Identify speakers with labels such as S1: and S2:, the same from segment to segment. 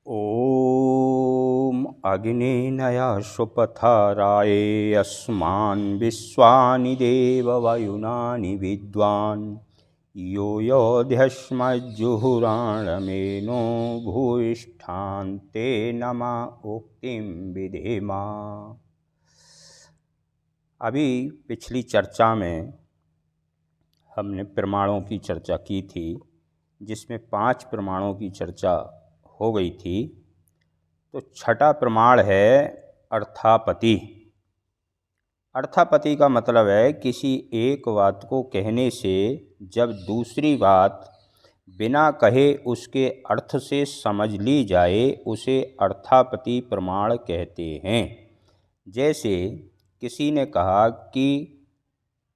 S1: ॐ अग्नेनया सुपथराय अस्मान् विश्वानि देववायुनानि विद्वान् यो योऽध्यस्मज्जुहुराणमेनो भूयिष्ठान्ते नमा उक्तिं विधेमा। अभी पिछली चर्चा में हमने प्रमाणों की चर्चा की थी, जिसमें 5 प्रमाणों की चर्चा हो गई थी। तो छठा प्रमाण है अर्थापत्ति। अर्थापत्ति का मतलब है किसी एक बात को कहने से जब दूसरी बात बिना कहे उसके अर्थ से समझ ली जाए, उसे अर्थापत्ति प्रमाण कहते हैं। जैसे किसी ने कहा कि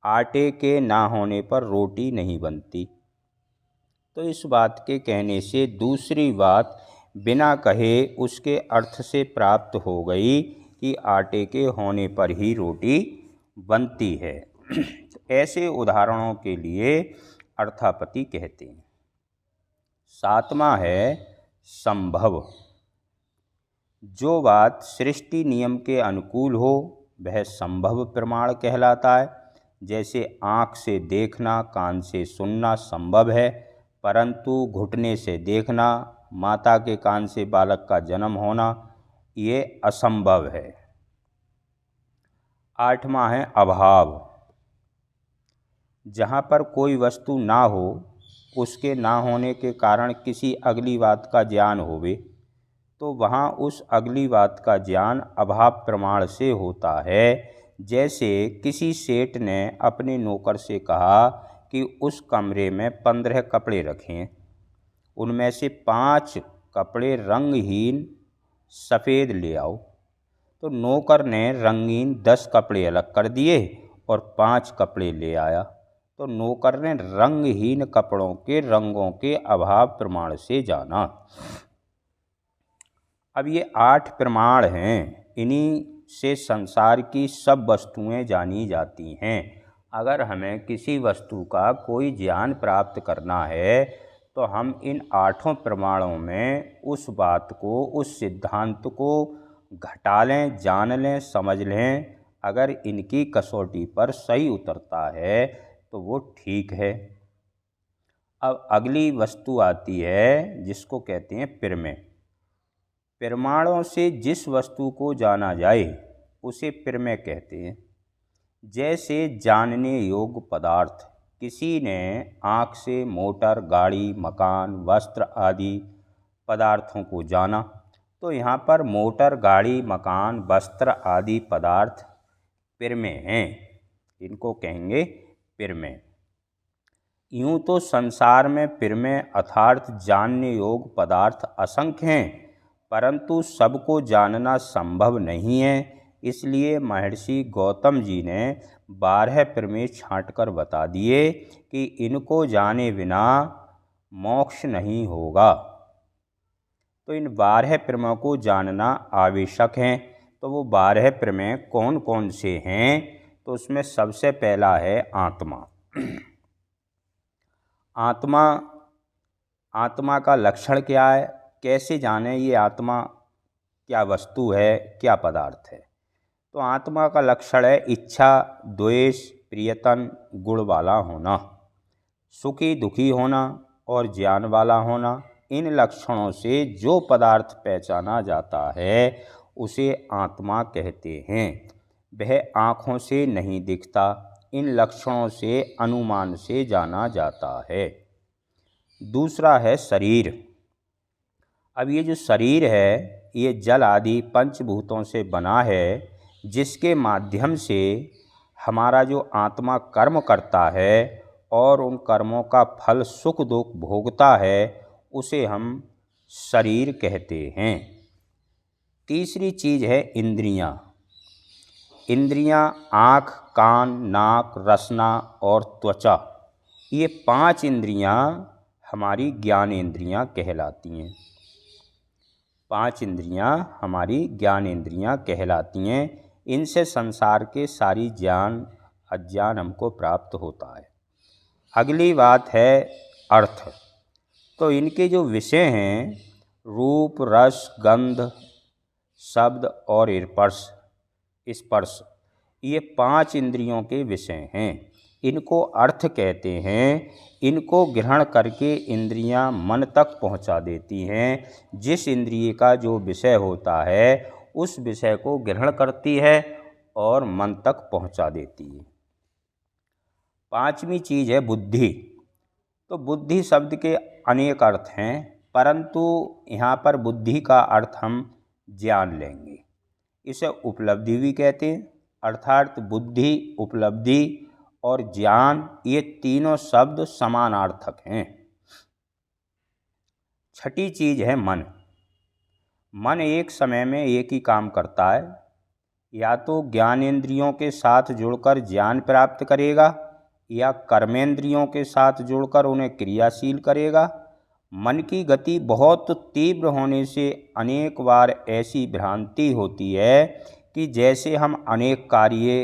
S1: आटे के ना होने पर रोटी नहीं बनती, तो इस बात के कहने से दूसरी बात बिना कहे उसके अर्थ से प्राप्त हो गई कि आटे के होने पर ही रोटी बनती है। ऐसे उदाहरणों के लिए अर्थापत्ति कहते हैं। 7वां है संभव। जो बात सृष्टि नियम के अनुकूल हो वह संभव प्रमाण कहलाता है। जैसे आँख से देखना, कान से सुनना संभव है, परंतु घुटने से देखना, माता के कान से बालक का जन्म होना, ये असंभव है। 8वां है अभाव। जहाँ पर कोई वस्तु ना हो, उसके ना होने के कारण किसी अगली बात का ज्ञान होवे, तो वहाँ उस अगली बात का ज्ञान अभाव प्रमाण से होता है। जैसे किसी सेठ ने अपने नौकर से कहा कि उस कमरे में 15 कपड़े रखें, उनमें से 5 कपड़े रंगहीन सफ़ेद ले आओ। तो नौकर ने रंगीन 10 कपड़े अलग कर दिए और 5 कपड़े ले आया। तो नौकर ने रंगहीन कपड़ों के रंगों के अभाव प्रमाण से जाना। अब ये 8 प्रमाण हैं, इन्हीं से संसार की सब वस्तुएं जानी जाती हैं। अगर हमें किसी वस्तु का कोई ज्ञान प्राप्त करना है तो हम इन 8 प्रमाणों में उस बात को, उस सिद्धांत को घटा लें, जान लें, समझ लें। अगर इनकी कसौटी पर सही उतरता है तो वो ठीक है। अब अगली वस्तु आती है जिसको कहते हैं प्रमेय। प्रमाणों से जिस वस्तु को जाना जाए उसे प्रमेय कहते हैं। जैसे जानने योग्य पदार्थ, किसी ने आँख से मोटर, गाड़ी, मकान, वस्त्र आदि पदार्थों को जाना, तो यहाँ पर मोटर, गाड़ी, मकान, वस्त्र आदि पदार्थ प्रमेय हैं, इनको कहेंगे प्रमेय। यूँ तो संसार में प्रमेय अर्थात जानने योग्य पदार्थ असंख्य हैं, परंतु सबको जानना संभव नहीं है। इसलिए महर्षि गौतम जी ने 12 प्रमेय छांटकर बता दिए कि इनको जाने बिना मोक्ष नहीं होगा। तो इन 12 प्रमेयों को जानना आवश्यक है। तो वो 12 प्रमेय कौन कौन से हैं? तो उसमें सबसे पहला है आत्मा। आत्मा का लक्षण क्या है? कैसे जाने ये आत्मा क्या वस्तु है, क्या पदार्थ है? तो आत्मा का लक्षण है इच्छा, द्वेष, प्रियतन, गुण वाला होना, सुखी दुखी होना और ज्ञान वाला होना। इन लक्षणों से जो पदार्थ पहचाना जाता है उसे आत्मा कहते हैं। वह आँखों से नहीं दिखता, इन लक्षणों से अनुमान से जाना जाता है। दूसरा है शरीर। अब ये जो शरीर है ये जल आदि पंचभूतों से बना है, जिसके माध्यम से हमारा जो आत्मा कर्म करता है और उन कर्मों का फल सुख दुख भोगता है, उसे हम शरीर कहते हैं। तीसरी चीज़ है इंद्रियां। इंद्रियां आँख, कान, नाक, रसना और त्वचा, ये 5 इंद्रियां हमारी ज्ञानेंद्रियां कहलाती हैं। 5 इंद्रियां हमारी ज्ञानेंद्रियां कहलाती हैं। इनसे संसार के सारी ज्ञान अज्ञान हमको प्राप्त होता है। अगली बात है अर्थ। तो इनके जो विषय हैं रूप, रस, गंध, शब्द और स्पर्श ये 5 इंद्रियों के विषय हैं। इनको अर्थ कहते हैं। इनको ग्रहण करके इंद्रियां मन तक पहुंचा देती हैं। जिस इंद्रिय का जो विषय होता है उस विषय को ग्रहण करती है और मन तक पहुंचा देती है। 5वीं चीज़ है बुद्धि। तो बुद्धि शब्द के अनेक अर्थ हैं, परंतु यहाँ पर बुद्धि का अर्थ हम ज्ञान लेंगे। इसे उपलब्धि भी कहते हैं, अर्थात बुद्धि, उपलब्धि और ज्ञान ये तीनों शब्द समानार्थक हैं। 6ठी चीज़ है मन। मन एक समय में एक ही काम करता है। या तो ज्ञानेंद्रियों के साथ जुड़कर ज्ञान प्राप्त करेगा या कर्मेंद्रियों के साथ जुड़कर उन्हें क्रियाशील करेगा। मन की गति बहुत तीव्र होने से अनेक बार ऐसी भ्रांति होती है कि जैसे हम अनेक कार्य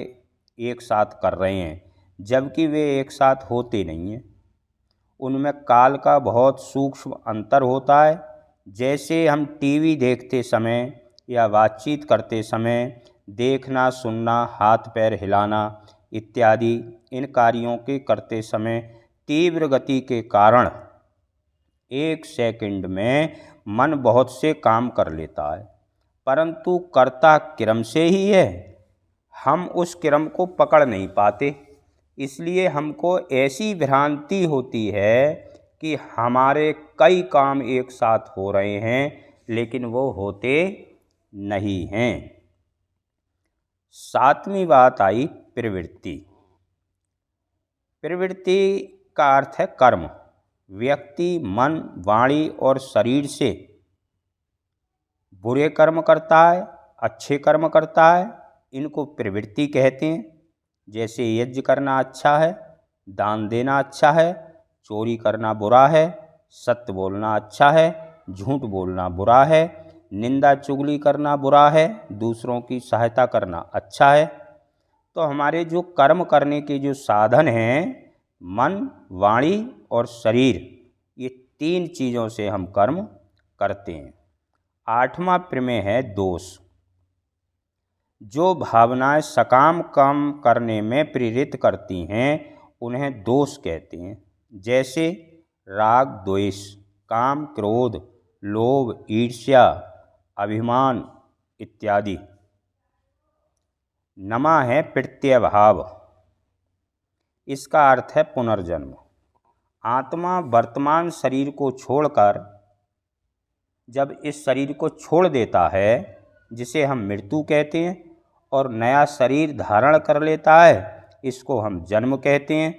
S1: एक साथ कर रहे हैं, जबकि वे एक साथ होते नहीं हैं। उनमें काल का बहुत सूक्ष्म अंतर होता है। जैसे हम टीवी देखते समय या बातचीत करते समय देखना, सुनना, हाथ पैर हिलाना इत्यादि इन कार्यों के करते समय तीव्र गति के कारण 1 सेकंड में मन बहुत से काम कर लेता है, परंतु करता क्रम से ही है। हम उस क्रम को पकड़ नहीं पाते, इसलिए हमको ऐसी भ्रांति होती है कि हमारे कई काम एक साथ हो रहे हैं, लेकिन वो होते नहीं हैं। 7वीं बात आई प्रवृत्ति। प्रवृत्ति का अर्थ है कर्म। व्यक्ति मन, वाणी और शरीर से बुरे कर्म करता है, अच्छे कर्म करता है, इनको प्रवृत्ति कहते हैं। जैसे यज्ञ करना अच्छा है, दान देना अच्छा है, चोरी करना बुरा है, सत्य बोलना अच्छा है, झूठ बोलना बुरा है, निंदा चुगली करना बुरा है, दूसरों की सहायता करना अच्छा है। तो हमारे जो कर्म करने के जो साधन हैं, मन, वाणी और शरीर, ये 3 चीज़ों से हम कर्म करते हैं। 8वां प्रमेय है दोष। जो भावनाएं सकाम काम करने में प्रेरित करती हैं उन्हें दोष कहते हैं। जैसे राग, द्वेष, काम, क्रोध, लोभ, ईर्ष्या, अभिमान इत्यादि। नमा है प्रत्यय भाव। इसका अर्थ है पुनर्जन्म। आत्मा वर्तमान शरीर को छोड़कर जब इस शरीर को छोड़ देता है, जिसे हम मृत्यु कहते हैं, और नया शरीर धारण कर लेता है, इसको हम जन्म कहते हैं।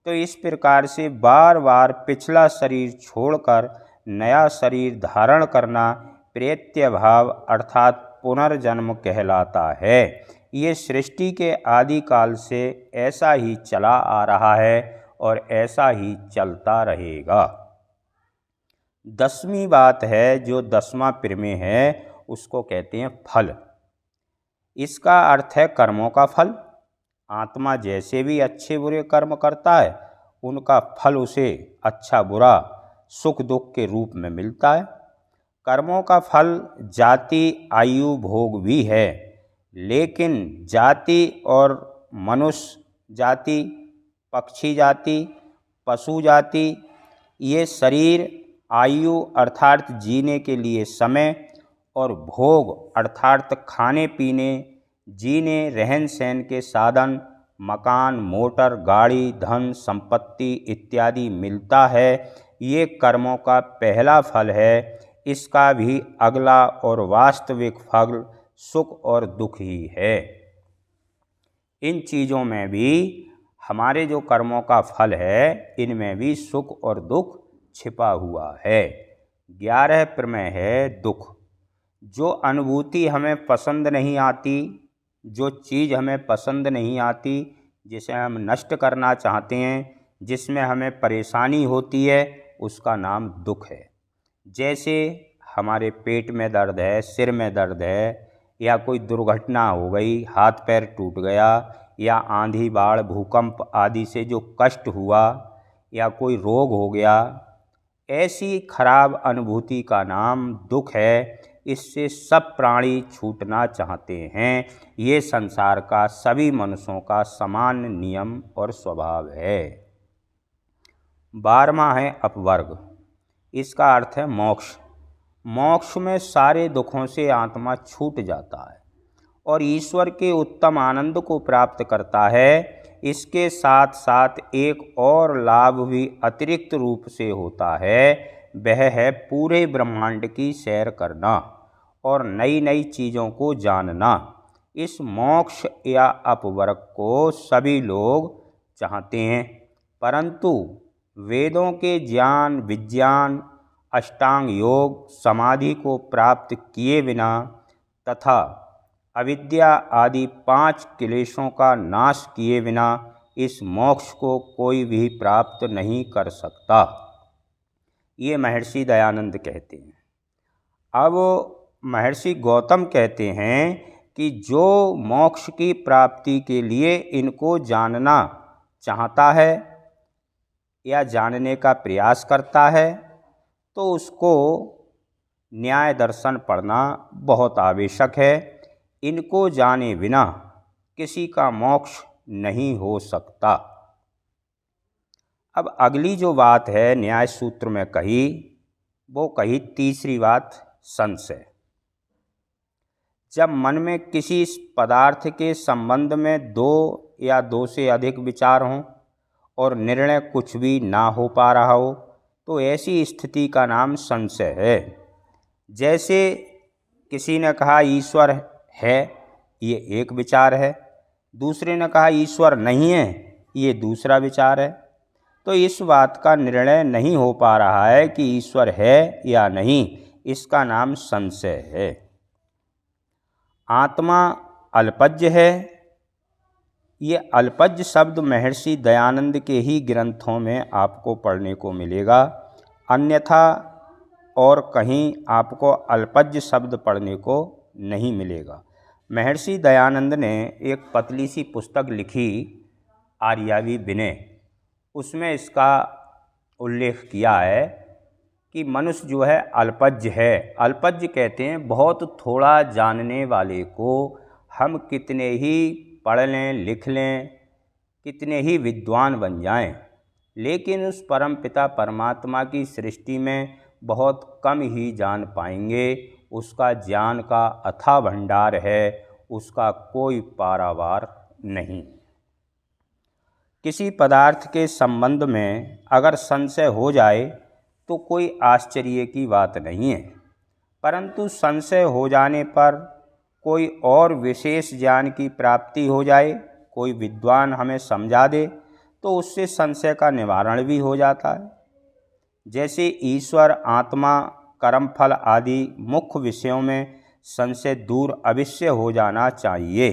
S1: तो इस प्रकार से बार बार पिछला शरीर छोड़कर नया शरीर धारण करना प्रत्यय भाव अर्थात पुनर्जन्म कहलाता है। ये सृष्टि के आदि काल से ऐसा ही चला आ रहा है और ऐसा ही चलता रहेगा। 10वीं बात है, जो 10वां प्रमेय है, उसको कहते हैं फल। इसका अर्थ है कर्मों का फल। आत्मा जैसे भी अच्छे बुरे कर्म करता है, उनका फल उसे अच्छा बुरा सुख दुख के रूप में मिलता है। कर्मों का फल जाति, आयु, भोग भी है, लेकिन जाति और मनुष्य जाति, पक्षी जाति, पशु जाति, ये शरीर, आयु अर्थात जीने के लिए समय, और भोग अर्थात खाने पीने, जीने रहन सहन के साधन, मकान, मोटर, गाड़ी, धन, संपत्ति इत्यादि मिलता है। ये कर्मों का पहला फल है। इसका भी अगला और वास्तविक फल सुख और दुख ही है। इन चीज़ों में भी हमारे जो कर्मों का फल है, इनमें भी सुख और दुख छिपा हुआ है। 11 प्रमेय है दुख। जो अनुभूति हमें पसंद नहीं आती, जो चीज़ हमें पसंद नहीं आती, जिसे हम नष्ट करना चाहते हैं, जिसमें हमें परेशानी होती है, उसका नाम दुख है। जैसे हमारे पेट में दर्द है, सिर में दर्द है, या कोई दुर्घटना हो गई, हाथ पैर टूट गया, या आंधी बाढ़ भूकंप आदि से जो कष्ट हुआ, या कोई रोग हो गया, ऐसी खराब अनुभूति का नाम दुख है। इससे सब प्राणी छूटना चाहते हैं। ये संसार का सभी मनुष्यों का समान नियम और स्वभाव है। 12वां है अपवर्ग। इसका अर्थ है मोक्ष। मोक्ष में सारे दुखों से आत्मा छूट जाता है और ईश्वर के उत्तम आनंद को प्राप्त करता है। इसके साथ साथ एक और लाभ भी अतिरिक्त रूप से होता है, वह है पूरे ब्रह्मांड की सैर करना और नई नई चीज़ों को जानना। इस मोक्ष या अपवर्ग को सभी लोग चाहते हैं, परंतु वेदों के ज्ञान, विज्ञान, अष्टांग योग, समाधि को प्राप्त किए बिना तथा अविद्या आदि 5 क्लेशों का नाश किए बिना इस मोक्ष को कोई भी प्राप्त नहीं कर सकता। ये महर्षि दयानंद कहते हैं। अब महर्षि गौतम कहते हैं कि जो मोक्ष की प्राप्ति के लिए इनको जानना चाहता है या जानने का प्रयास करता है, तो उसको न्याय दर्शन पढ़ना बहुत आवश्यक है। इनको जाने बिना किसी का मोक्ष नहीं हो सकता। अब अगली जो बात है न्याय सूत्र में कही, वो कही तीसरी बात, संशय। जब मन में किसी पदार्थ के संबंध में 2 या 2 से अधिक विचार हों और निर्णय कुछ भी ना हो पा रहा हो, तो ऐसी स्थिति का नाम संशय है। जैसे किसी ने कहा ईश्वर है, ये एक विचार है, दूसरे ने कहा ईश्वर नहीं है, ये दूसरा विचार है। तो इस बात का निर्णय नहीं हो पा रहा है कि ईश्वर है या नहीं, इसका नाम संशय है। आत्मा अल्पज्य है। ये अल्पज्य शब्द महर्षि दयानंद के ही ग्रंथों में आपको पढ़ने को मिलेगा, अन्यथा और कहीं आपको अल्पज्य शब्द पढ़ने को नहीं मिलेगा। महर्षि दयानंद ने एक पतली सी पुस्तक लिखी, आर्यावी विनय, उसमें इसका उल्लेख किया है कि मनुष्य जो है अल्पज्य है। अल्पज्य कहते हैं बहुत थोड़ा जानने वाले को हम कितने ही पढ़ लें, लिख लें, कितने ही विद्वान बन जाएं, लेकिन उस परमपिता परमात्मा की सृष्टि में बहुत कम ही जान पाएंगे। उसका ज्ञान का अथाह भंडार है, उसका कोई पारावार नहीं। किसी पदार्थ के संबंध में अगर संशय हो जाए तो कोई आश्चर्य की बात नहीं है, परंतु संशय हो जाने पर कोई और विशेष ज्ञान की प्राप्ति हो जाए, कोई विद्वान हमें समझा दे, तो उससे संशय का निवारण भी हो जाता है। जैसे ईश्वर, आत्मा, कर्मफल आदि मुख्य विषयों में संशय दूर अवश्य हो जाना चाहिए।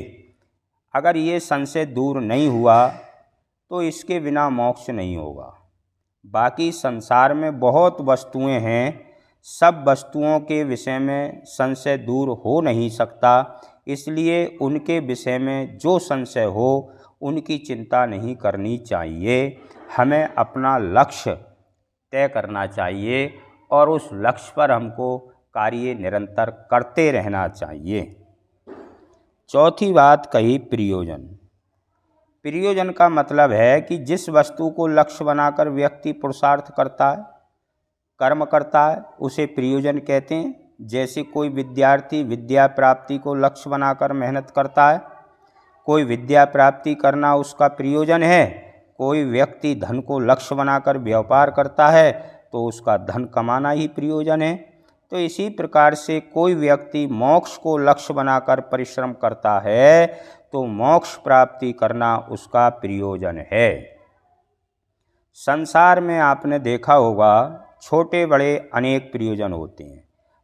S1: अगर ये संशय दूर नहीं हुआ तो इसके बिना मोक्ष नहीं होगा। बाकी संसार में बहुत वस्तुएं हैं, सब वस्तुओं के विषय में संशय दूर हो नहीं सकता, इसलिए उनके विषय में जो संशय हो उनकी चिंता नहीं करनी चाहिए। हमें अपना लक्ष्य तय करना चाहिए और उस लक्ष्य पर हमको कार्य निरंतर करते रहना चाहिए। चौथी बात कही प्रयोजन। प्रयोजन का मतलब है कि जिस वस्तु को लक्ष्य बनाकर व्यक्ति पुरुषार्थ करता है, कर्म करता है, उसे प्रयोजन कहते हैं। जैसे कोई विद्यार्थी विद्या प्राप्ति को लक्ष्य बनाकर मेहनत करता है, कोई विद्या प्राप्ति करना उसका प्रयोजन है। कोई व्यक्ति धन को लक्ष्य बनाकर व्यापार करता है तो उसका धन कमाना ही प्रयोजन है। तो इसी प्रकार से कोई व्यक्ति मोक्ष को लक्ष्य बनाकर परिश्रम करता है तो मोक्ष प्राप्ति करना उसका प्रयोजन है। संसार में आपने देखा होगा छोटे बड़े अनेक प्रयोजन होते हैं,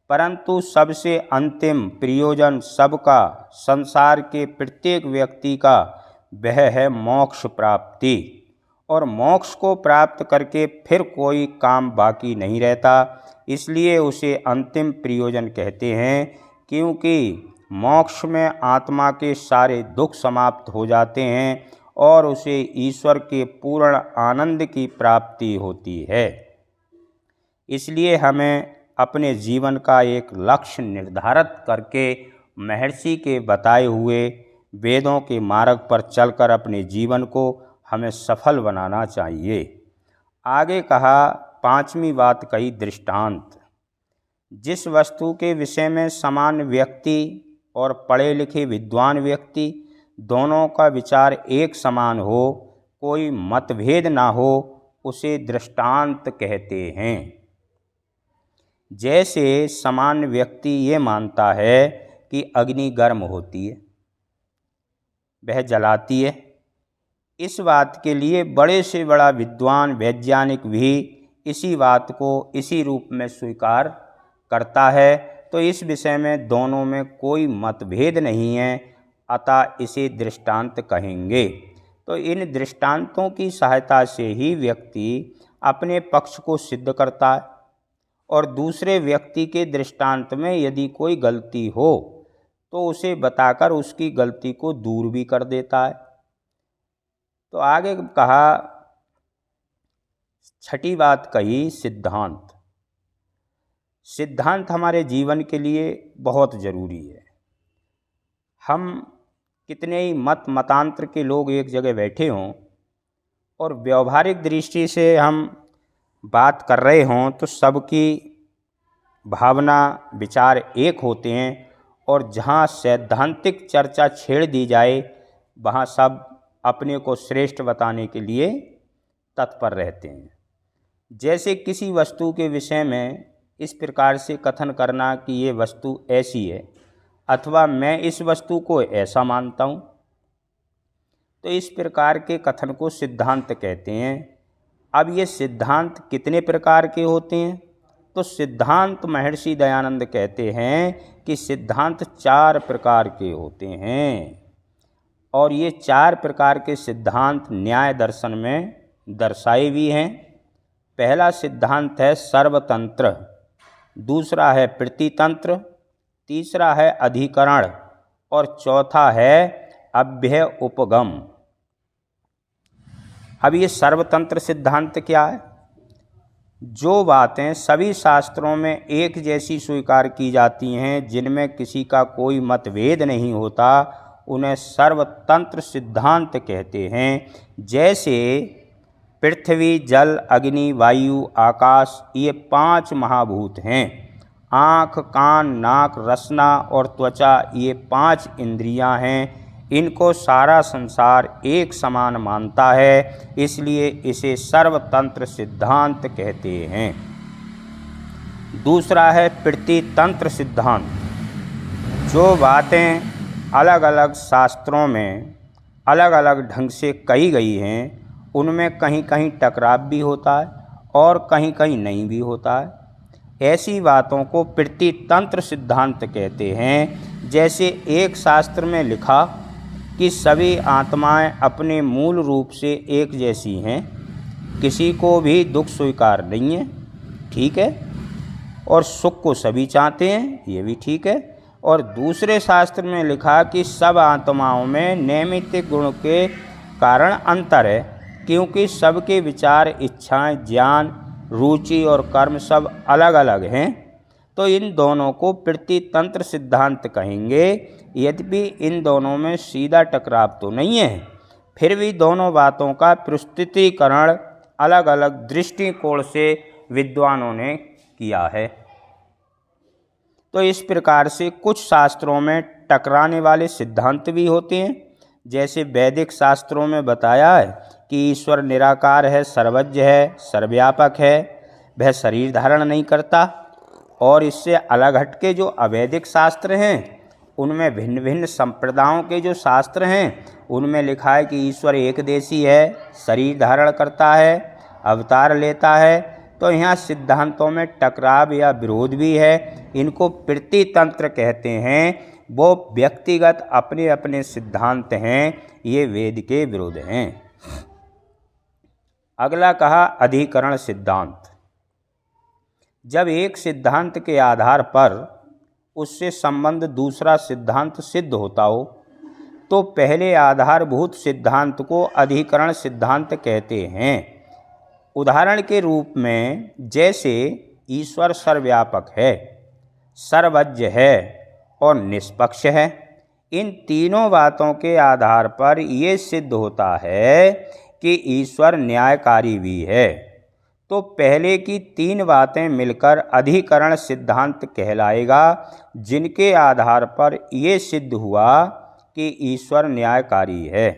S1: परंतु सबसे अंतिम प्रयोजन सबका, संसार के प्रत्येक व्यक्ति का, वह है मोक्ष प्राप्ति। और मोक्ष को प्राप्त करके फिर कोई काम बाकी नहीं रहता, इसलिए उसे अंतिम प्रयोजन कहते हैं। क्योंकि मोक्ष में आत्मा के सारे दुख समाप्त हो जाते हैं और उसे ईश्वर के पूर्ण आनंद की प्राप्ति होती है। इसलिए हमें अपने जीवन का एक लक्ष्य निर्धारित करके महर्षि के बताए हुए वेदों के मार्ग पर चलकर अपने जीवन को हमें सफल बनाना चाहिए। आगे कहा, पांचवी बात कही, दृष्टांत। जिस वस्तु के विषय में सामान्य व्यक्ति और पढ़े लिखे विद्वान व्यक्ति दोनों का विचार एक समान हो, कोई मतभेद ना हो, उसे दृष्टांत कहते हैं। जैसे सामान्य व्यक्ति ये मानता है कि अग्नि गर्म होती है, वह जलाती है। इस बात के लिए बड़े से बड़ा विद्वान वैज्ञानिक भी इसी बात को इसी रूप में स्वीकार करता है। तो इस विषय में दोनों में कोई मतभेद नहीं है, अतः इसे दृष्टांत कहेंगे। तो इन दृष्टांतों की सहायता से ही व्यक्ति अपने पक्ष को सिद्ध करता है और दूसरे व्यक्ति के दृष्टांत में यदि कोई गलती हो तो उसे बताकर उसकी गलती को दूर भी कर देता है। तो आगे कहा, छठी बात कही, सिद्धांत। सिद्धांत हमारे जीवन के लिए बहुत ज़रूरी है। हम कितने ही मतांतर के लोग एक जगह बैठे हों और व्यवहारिक दृष्टि से हम बात कर रहे हों तो सबकी भावना विचार एक होते हैं, और जहाँ सैद्धांतिक चर्चा छेड़ दी जाए वहाँ सब अपने को श्रेष्ठ बताने के लिए तत्पर रहते हैं। जैसे किसी वस्तु के विषय में इस प्रकार से कथन करना कि ये वस्तु ऐसी है, अथवा मैं इस वस्तु को ऐसा मानता हूँ, तो इस प्रकार के कथन को सिद्धांत कहते हैं। अब ये सिद्धांत कितने प्रकार के होते हैं? तो सिद्धांत महर्षि दयानंद कहते हैं कि सिद्धांत 4 प्रकार के होते हैं, और ये 4 प्रकार के सिद्धांत न्याय दर्शन में दर्शाए भी हैं। पहला सिद्धांत है सर्वतंत्र, दूसरा है प्रतितंत्र, तीसरा है अधिकरण, और चौथा है अभ्यय उपगम। अब ये सर्वतंत्र सिद्धांत क्या है? जो बातें सभी शास्त्रों में एक जैसी स्वीकार की जाती हैं, जिनमें किसी का कोई मतभेद नहीं होता, उन्हें सर्वतंत्र सिद्धांत कहते हैं। जैसे पृथ्वी, जल, अग्नि, वायु, आकाश, ये 5 महाभूत हैं। आँख, कान, नाक, रसना और त्वचा, ये 5 इंद्रियां हैं। इनको सारा संसार एक समान मानता है, इसलिए इसे सर्वतंत्र सिद्धांत कहते हैं। दूसरा है प्रतितंत्र सिद्धांत। जो बातें अलग अलग शास्त्रों में अलग अलग ढंग से कही गई हैं, उनमें कहीं कहीं टकराव भी होता है और कहीं कहीं नहीं भी होता है। ऐसी बातों को प्रतितंत्र सिद्धांत कहते हैं। जैसे एक शास्त्र में लिखा कि सभी आत्माएं अपने मूल रूप से एक जैसी हैं, किसी को भी दुख स्वीकार नहीं है, ठीक है, और सुख को सभी चाहते हैं, ये भी ठीक है। और दूसरे शास्त्र में लिखा कि सब आत्माओं में नैमित्तिक गुण के कारण अंतर है, क्योंकि सबके विचार, इच्छाएं, ज्ञान, रुचि और कर्म सब अलग अलग हैं। तो इन दोनों को प्रतितंत्र सिद्धांत कहेंगे। यद्यपि इन दोनों में सीधा टकराव तो नहीं है, फिर भी दोनों बातों का प्रस्तुतीकरण अलग अलग दृष्टिकोण से विद्वानों ने किया है। तो इस प्रकार से कुछ शास्त्रों में टकराने वाले सिद्धांत भी होते हैं। जैसे वैदिक शास्त्रों में बताया है कि ईश्वर निराकार है, सर्वज्ञ है, सर्वव्यापक है, वह शरीर धारण नहीं करता। और इससे अलग हटके जो अवैदिक शास्त्र हैं, उनमें भिन्न भिन्न संप्रदायों के जो शास्त्र हैं, उनमें लिखा है कि ईश्वर एकदेशी है, शरीर धारण करता है, अवतार लेता है। तो यहाँ सिद्धांतों में टकराव या विरोध भी है। इनको प्रतितंत्र कहते हैं। वो व्यक्तिगत अपने अपने सिद्धांत हैं, ये वेद के विरुद्ध हैं। अगला कहा अधिकरण सिद्धांत। जब एक सिद्धांत के आधार पर उससे संबंध दूसरा सिद्धांत सिद्ध होता हो, तो पहले आधारभूत सिद्धांत को अधिकरण सिद्धांत कहते हैं। उदाहरण के रूप में, जैसे ईश्वर सर्वव्यापक है, सर्वज्ञ है और निष्पक्ष है। इन तीनों बातों के आधार पर ये सिद्ध होता है कि ईश्वर न्यायकारी भी है। तो पहले की तीन बातें मिलकर अधिकरण सिद्धांत कहलाएगा, जिनके आधार पर ये सिद्ध हुआ कि ईश्वर न्यायकारी है।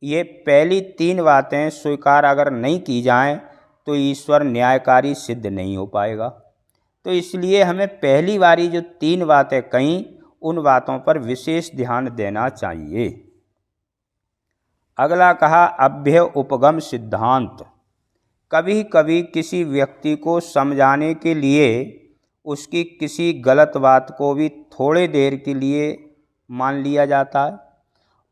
S1: ये पहली तीन बातें स्वीकार अगर नहीं की जाएं तो ईश्वर न्यायकारी सिद्ध नहीं हो पाएगा। तो इसलिए हमें पहली बारी जो तीन बातें कहीं, उन बातों पर विशेष ध्यान देना चाहिए। अगला कहा अभ्य उपगम सिद्धांत। कभी कभी किसी व्यक्ति को समझाने के लिए उसकी किसी गलत बात को भी थोड़ी देर के लिए मान लिया जाता है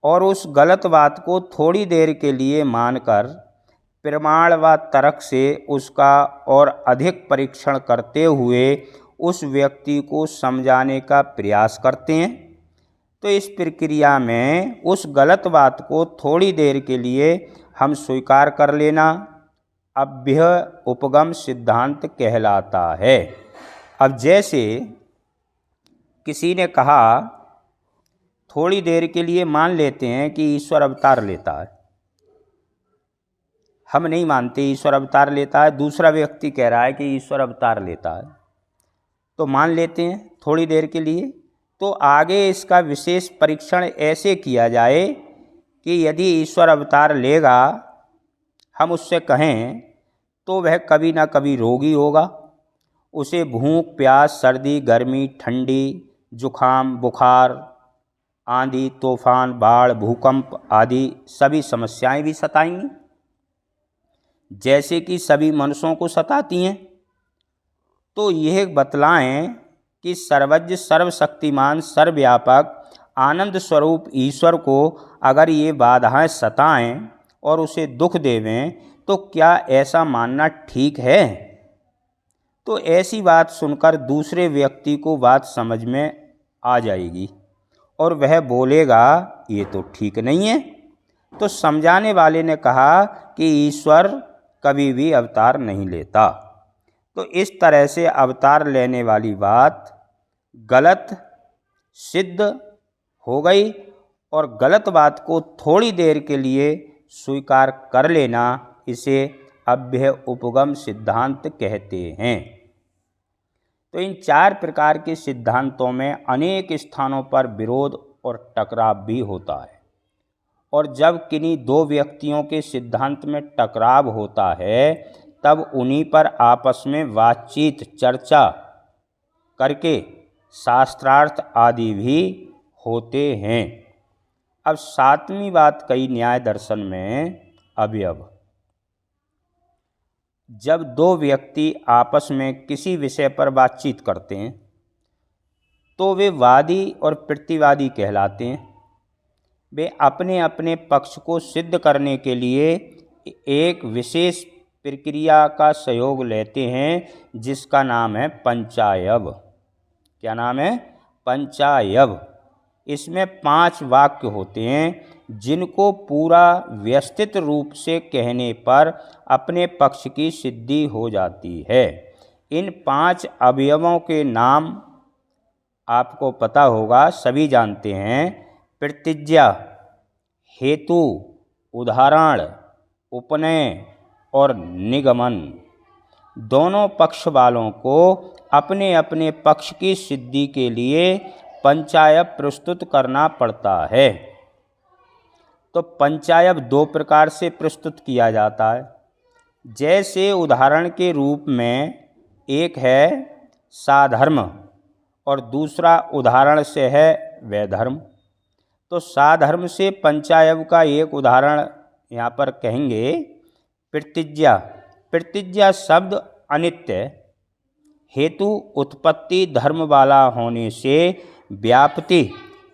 S1: और उस गलत बात को थोड़ी देर के लिए मानकर प्रमाण व तर्क से उसका और अधिक परीक्षण करते हुए उस व्यक्ति को समझाने का प्रयास करते हैं। तो इस प्रक्रिया में उस गलत बात को थोड़ी देर के लिए हम स्वीकार कर लेना अभ्य उपगम सिद्धांत कहलाता है। अब जैसे किसी ने कहा, थोड़ी देर के लिए मान लेते हैं कि ईश्वर अवतार लेता है, हम नहीं मानते ईश्वर अवतार लेता है, दूसरा व्यक्ति कह रहा है कि ईश्वर अवतार लेता है, तो मान लेते हैं थोड़ी देर के लिए। तो आगे इसका विशेष परीक्षण ऐसे किया जाए कि यदि ईश्वर अवतार लेगा, हम उससे कहें, तो वह कभी ना कभी रोगी होगा, उसे भूख प्यास सर्दी गर्मी ठंडी जुखाम बुखार आंधी तूफान बाढ़ भूकंप आदि सभी समस्याएं भी सताएंगी, जैसे कि सभी मनुष्यों को सताती हैं। तो यह बतलाएं कि सर्वज्ञ सर्वशक्तिमान सर्वव्यापक आनंद स्वरूप ईश्वर को अगर ये बाधाएं सताएं और उसे दुख देवें तो क्या ऐसा मानना ठीक है? तो ऐसी बात सुनकर दूसरे व्यक्ति को बात समझ में आ जाएगी और वह बोलेगा ये तो ठीक नहीं है। तो समझाने वाले ने कहा कि ईश्वर कभी भी अवतार नहीं लेता। तो इस तरह से अवतार लेने वाली बात गलत सिद्ध हो गई और गलत बात को थोड़ी देर के लिए स्वीकार कर लेना, इसे अभ्य उपगम सिद्धांत कहते हैं। तो इन चार प्रकार के सिद्धांतों में अनेक स्थानों पर विरोध और टकराव भी होता है, और जब किन्हीं दो व्यक्तियों के सिद्धांत में टकराव होता है तब उन्हीं पर आपस में बातचीत चर्चा करके शास्त्रार्थ आदि भी होते हैं। अब सातवीं बात कही न्याय दर्शन में अवयव। जब दो व्यक्ति आपस में किसी विषय पर बातचीत करते हैं तो वे वादी और प्रतिवादी कहलाते हैं। वे अपने अपने पक्ष को सिद्ध करने के लिए एक विशेष प्रक्रिया का सहयोग लेते हैं, जिसका नाम है पंचायव। क्या नाम है? पंचायव। इसमें 5 वाक्य होते हैं, जिनको पूरा व्यवस्थित रूप से कहने पर अपने पक्ष की सिद्धि हो जाती है। इन 5 अवयवों के नाम आपको पता होगा, सभी जानते हैं। प्रतिज्ञा, हेतु, उदाहरण, उपनय और निगमन। दोनों पक्ष वालों को अपने अपने पक्ष की सिद्धि के लिए पंचायव प्रस्तुत करना पड़ता है। तो पंचायव 2 प्रकार से प्रस्तुत किया जाता है। जैसे उदाहरण के रूप में एक है साधर्म और दूसरा उदाहरण से है वैधर्म। तो साधर्म से पंचायव का एक उदाहरण यहाँ पर कहेंगे प्रतिज्ञा। प्रतिज्ञा शब्द अनित्य, हेतु उत्पत्ति धर्म वाला होने से व्याप्ति,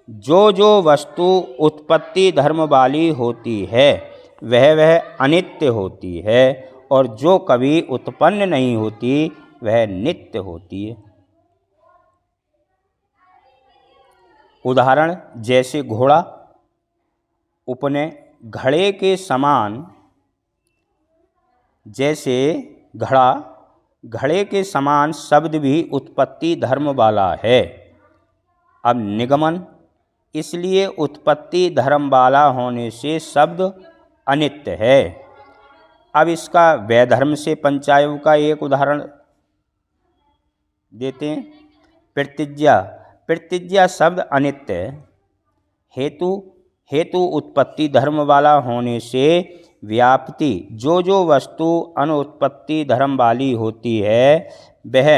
S1: जो वस्तु उत्पत्ति धर्म वाली होती है वह अनित्य होती है, और जो कभी उत्पन्न नहीं होती वह नित्य होती है। उदाहरण जैसे घोड़ा, उपनय घड़े के समान, जैसे घड़ा घड़े के समान शब्द भी उत्पत्ति धर्म वाला है। अब निगमन, इसलिए उत्पत्ति धर्म वाला होने से शब्द अनित्य है। अब इसका वैधर्म से पंचायव का एक उदाहरण देते हैं। प्रतिज्ञा, प्रतिज्ञा शब्द अनित्य है। हेतु उत्पत्ति धर्म वाला होने से व्याप्ति, जो वस्तु अनुत्पत्ति धर्म वाली होती है वह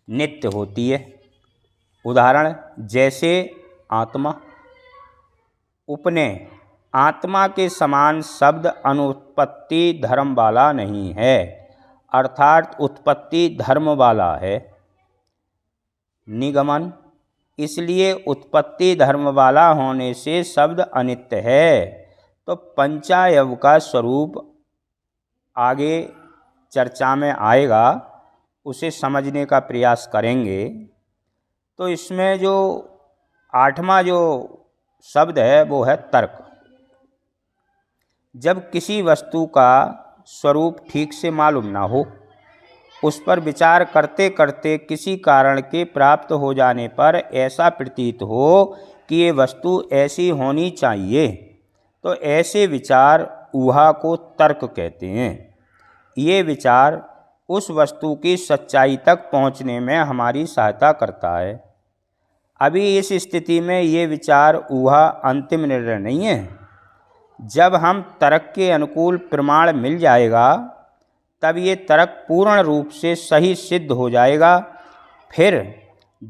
S1: नित्य होती है। उदाहरण जैसे आत्मा। उपनय, आत्मा के समान शब्द अनुत्पत्ति धर्म वाला नहीं है, अर्थात उत्पत्ति धर्म वाला है। निगमन, इसलिए उत्पत्ति धर्म वाला होने से शब्द अनित्य है। तो पंचायव का स्वरूप आगे चर्चा में आएगा, उसे समझने का प्रयास करेंगे। तो इसमें जो 8वां जो शब्द है वो है तर्क। जब किसी वस्तु का स्वरूप ठीक से मालूम ना हो, उस पर विचार करते करते किसी कारण के प्राप्त हो जाने पर ऐसा प्रतीत हो कि ये वस्तु ऐसी होनी चाहिए, तो ऐसे विचार ऊहा को तर्क कहते हैं। ये विचार उस वस्तु की सच्चाई तक पहुंचने में हमारी सहायता करता है। अभी इस स्थिति में ये विचार ऊहा अंतिम निर्णय नहीं है। जब हम तर्क के अनुकूल प्रमाण मिल जाएगा तब ये तर्क पूर्ण रूप से सही सिद्ध हो जाएगा। फिर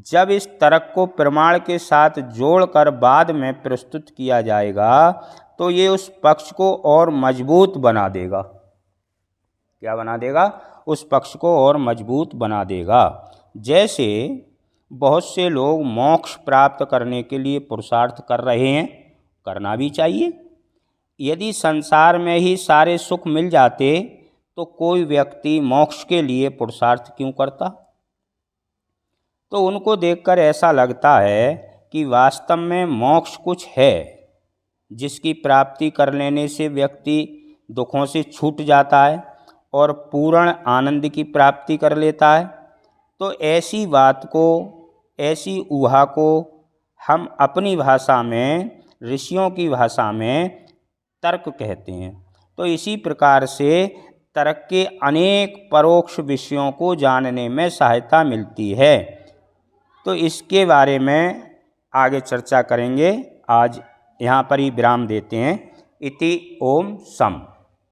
S1: जब इस तर्क को प्रमाण के साथ जोड़कर बाद में प्रस्तुत किया जाएगा तो ये उस पक्ष को और मजबूत बना देगा। क्या बना देगा? उस पक्ष को और मजबूत बना देगा। जैसे बहुत से लोग मोक्ष प्राप्त करने के लिए पुरुषार्थ कर रहे हैं, करना भी चाहिए। यदि संसार में ही सारे सुख मिल जाते तो कोई व्यक्ति मोक्ष के लिए पुरुषार्थ क्यों करता? तो उनको देखकर ऐसा लगता है कि वास्तव में मोक्ष कुछ है जिसकी प्राप्ति कर लेने से व्यक्ति दुखों से छूट जाता है और पूर्ण आनंद की प्राप्ति कर लेता है। तो ऐसी बात को, ऐसी ऊहा को हम अपनी भाषा में, ऋषियों की भाषा में तर्क कहते हैं। तो इसी प्रकार से तर्क के अनेक परोक्ष विषयों को जानने में सहायता मिलती है। तो इसके बारे में आगे चर्चा करेंगे। आज यहाँ पर ही विराम देते हैं। इति ओम सम।